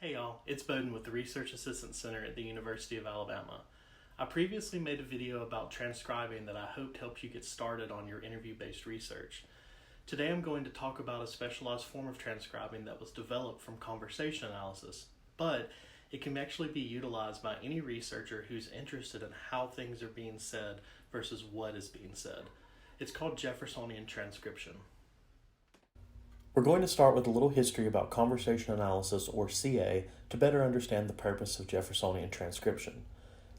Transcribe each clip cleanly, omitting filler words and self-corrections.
Hey y'all, it's Boden with the Research Assistance Center at the University of Alabama. I previously made a video about transcribing that I hoped helped you get started on your interview-based research. Today I'm going to talk about a specialized form of transcribing that was developed from conversation analysis, but it can actually be utilized by any researcher who's interested in how things are being said versus what is being said. It's called Jeffersonian Transcription. We're going to start with a little history about conversation analysis, or CA, to better understand the purpose of Jeffersonian transcription.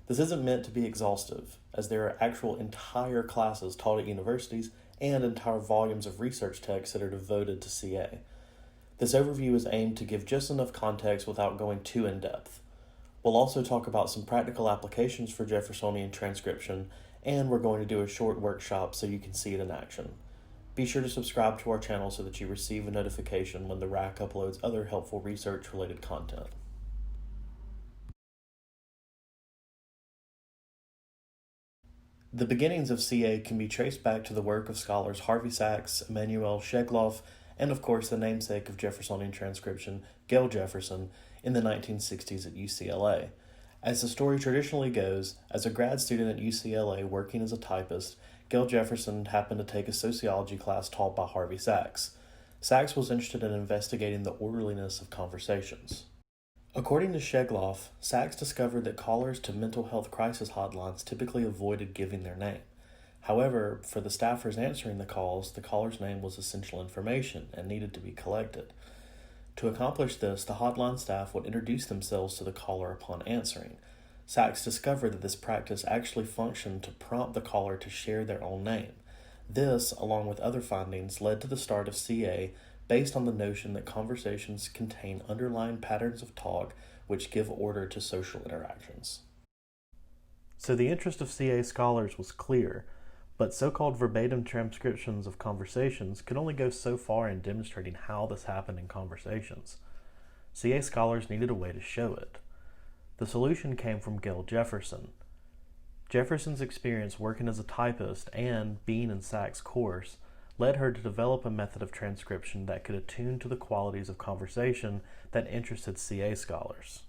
This isn't meant to be exhaustive, as there are actual entire classes taught at universities and entire volumes of research texts that are devoted to CA. This overview is aimed to give just enough context without going too in-depth. We'll also talk about some practical applications for Jeffersonian transcription, and we're going to do a short workshop so you can see it in action. Be sure to subscribe to our channel so that you receive a notification when the RAC uploads other helpful research-related content. The beginnings of CA can be traced back to the work of scholars Harvey Sachs, Emanuel Shegloff, and of course the namesake of Jeffersonian transcription, Gail Jefferson, in the 1960s at UCLA. As the story traditionally goes, as a grad student at UCLA working as a typist, Gail Jefferson happened to take a sociology class taught by Harvey Sachs. Sachs was interested in investigating the orderliness of conversations. According to Shegloff, Sachs discovered that callers to mental health crisis hotlines typically avoided giving their name. However, for the staffers answering the caller's name was essential information and needed to be collected. To accomplish this, the hotline staff would introduce themselves to the caller upon answering. Sachs discovered that this practice actually functioned to prompt the caller to share their own name. This, along with other findings, led to the start of CA based on the notion that conversations contain underlying patterns of talk which give order to social interactions. So the interest of CA scholars was clear, but so-called verbatim transcriptions of conversations could only go so far in demonstrating how this happened in conversations. CA scholars needed a way to show it. The solution came from Gail Jefferson. Jefferson's experience working as a typist and being in Sachs' course led her to develop a method of transcription that could attune to the qualities of conversation that interested CA scholars.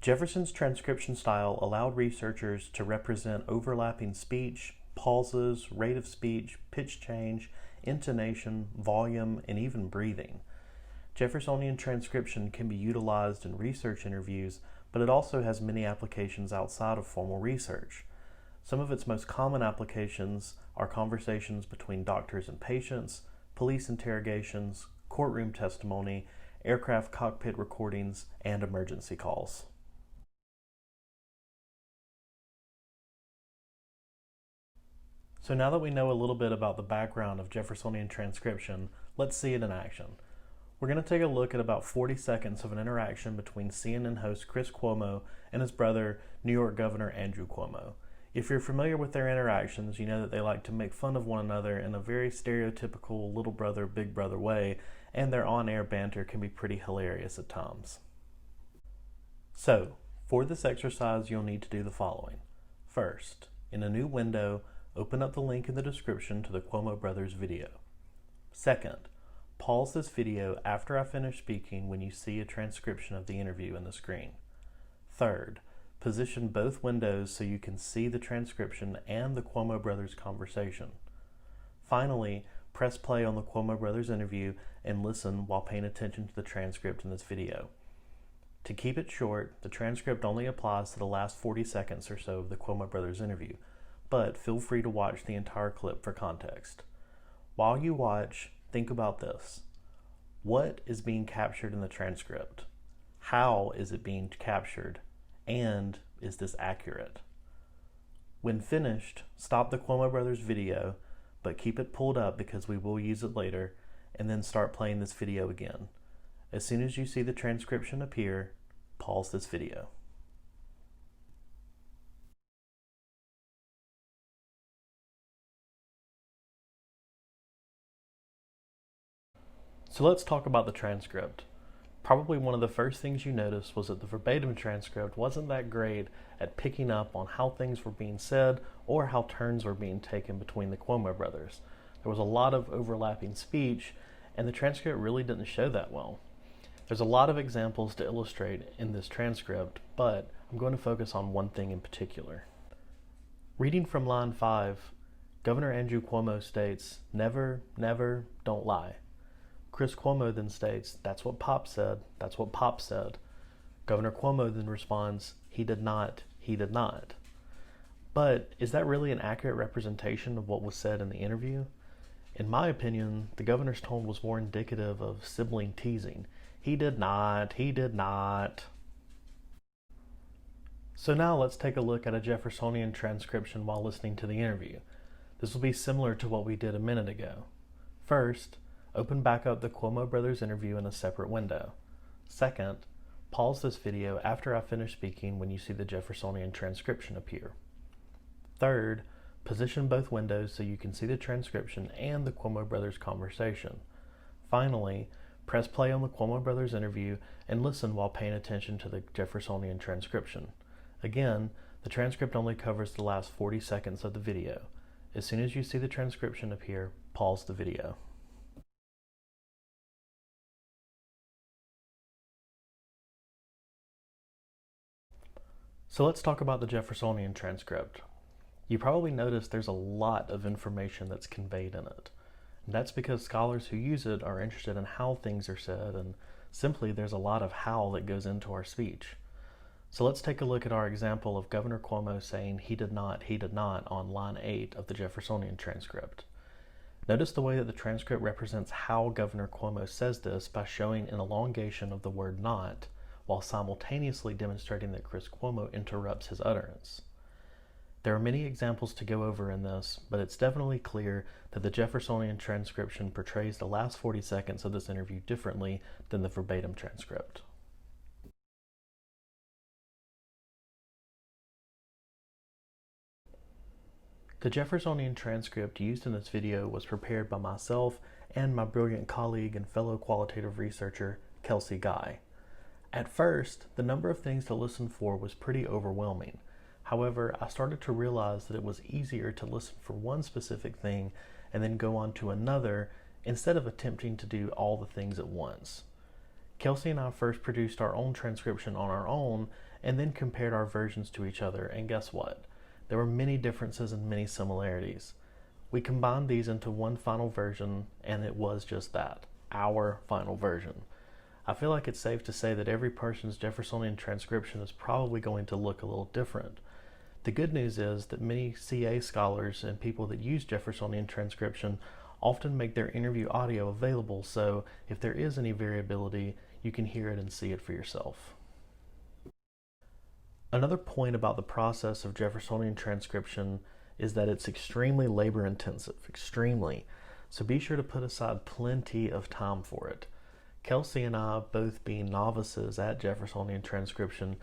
Jefferson's transcription style allowed researchers to represent overlapping speech, pauses, rate of speech, pitch change, intonation, volume, and even breathing. Jeffersonian transcription can be utilized in research interviews, but it also has many applications outside of formal research. Some of its most common applications are conversations between doctors and patients, police interrogations, courtroom testimony, aircraft cockpit recordings, and emergency calls. So now that we know a little bit about the background of Jeffersonian transcription, let's see it in action. We're going to take a look at about 40 seconds of an interaction between CNN host Chris Cuomo and his brother, New York Governor Andrew Cuomo. If you're familiar with their interactions, you know that they like to make fun of one another in a very stereotypical little brother, big brother way, and their on-air banter can be pretty hilarious at times. So, for this exercise, you'll need to do the following. First, in a new window, open up the link in the description to the Cuomo Brothers video. Second, pause this video after I finish speaking when you see a transcription of the interview in the screen. Third, position both windows so you can see the transcription and the Cuomo Brothers conversation. Finally, press play on the Cuomo Brothers interview and listen while paying attention to the transcript in this video. To keep it short, the transcript only applies to the last 40 seconds or so of the Cuomo Brothers interview, but feel free to watch the entire clip for context. While you watch, think about this. What is being captured in the transcript? How is it being captured? And is this accurate? When finished, stop the Cuomo Brothers video, but keep it pulled up because we will use it later, and then start playing this video again. As soon as you see the transcription appear, pause this video. So let's talk about the transcript. Probably one of the first things you noticed was that the verbatim transcript wasn't that great at picking up on how things were being said or how turns were being taken between the Cuomo brothers. There was a lot of overlapping speech, and the transcript really didn't show that well. There's a lot of examples to illustrate in this transcript, but I'm going to focus on one thing in particular. Reading from line 5, Governor Andrew Cuomo states, "Never, never, don't lie." Chris Cuomo then states, "That's what Pop said, that's what Pop said." Governor Cuomo then responds, "He did not, he did not." But is that really an accurate representation of what was said in the interview? In my opinion, the governor's tone was more indicative of sibling teasing. He did not, he did not. So now let's take a look at a Jeffersonian transcription while listening to the interview. This will be similar to what we did a minute ago. First, open back up the Cuomo brothers interview in a separate window. Second, pause this video after I finish speaking when you see the Jeffersonian transcription appear. Third, position both windows so you can see the transcription and the Cuomo brothers conversation. Finally, press play on the Cuomo brothers interview and listen while paying attention to the Jeffersonian transcription. Again, the transcript only covers the last 40 seconds of the video. As soon as you see the transcription appear, pause the video. So let's talk about the Jeffersonian transcript. You probably noticed there's a lot of information that's conveyed in it. And that's because scholars who use it are interested in how things are said, and simply there's a lot of how that goes into our speech. So let's take a look at our example of Governor Cuomo saying he did not on line 8 of the Jeffersonian transcript. Notice the way that the transcript represents how Governor Cuomo says this by showing an elongation of the word not, while simultaneously demonstrating that Chris Cuomo interrupts his utterance. There are many examples to go over in this, but it's definitely clear that the Jeffersonian transcription portrays the last 40 seconds of this interview differently than the verbatim transcript. The Jeffersonian transcript used in this video was prepared by myself and my brilliant colleague and fellow qualitative researcher, Kelsey Guy. At first, the number of things to listen for was pretty overwhelming. However, I started to realize that it was easier to listen for one specific thing and then go on to another instead of attempting to do all the things at once. Kelsey and I first produced our own transcription on our own and then compared our versions to each other, and guess what? There were many differences and many similarities. We combined these into one final version, and it was just that, our final version. I feel like it's safe to say that every person's Jeffersonian transcription is probably going to look a little different. The good news is that many CA scholars and people that use Jeffersonian transcription often make their interview audio available, so if there is any variability, you can hear it and see it for yourself. Another point about the process of Jeffersonian transcription is that it's extremely labor intensive, extremely. So be sure to put aside plenty of time for it. Kelsey and I, both being novices at Jeffersonian transcription,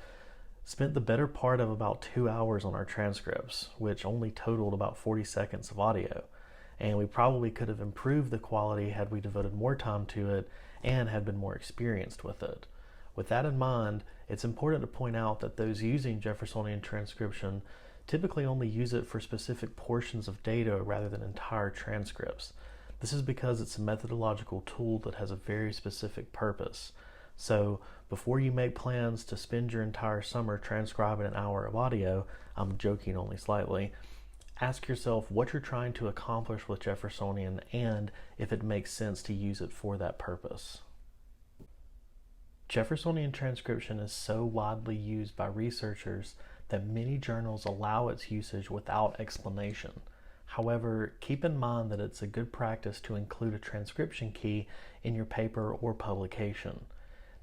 spent the better part of about 2 hours on our transcripts, which only totaled about 40 seconds of audio. And we probably could have improved the quality had we devoted more time to it and had been more experienced with it. With that in mind, it's important to point out that those using Jeffersonian transcription typically only use it for specific portions of data rather than entire transcripts. This is because it's a methodological tool that has a very specific purpose. So before you make plans to spend your entire summer transcribing an hour of audio, I'm joking only slightly, ask yourself what you're trying to accomplish with Jeffersonian and if it makes sense to use it for that purpose. Jeffersonian transcription is so widely used by researchers that many journals allow its usage without explanation. However, keep in mind that it's a good practice to include a transcription key in your paper or publication.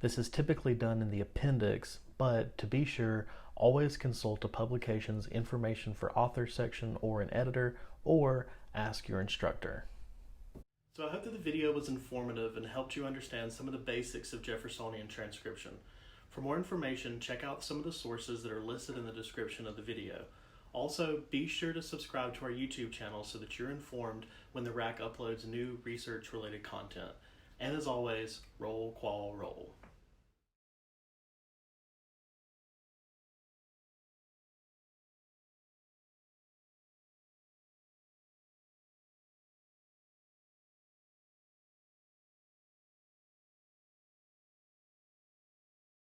This is typically done in the appendix, but to be sure, always consult a publication's information for author section or an editor, or ask your instructor. So I hope that the video was informative and helped you understand some of the basics of Jeffersonian transcription. For more information, check out some of the sources that are listed in the description of the video. Also, be sure to subscribe to our YouTube channel so that you're informed when the RAC uploads new research-related content. And as always, roll, qual, roll.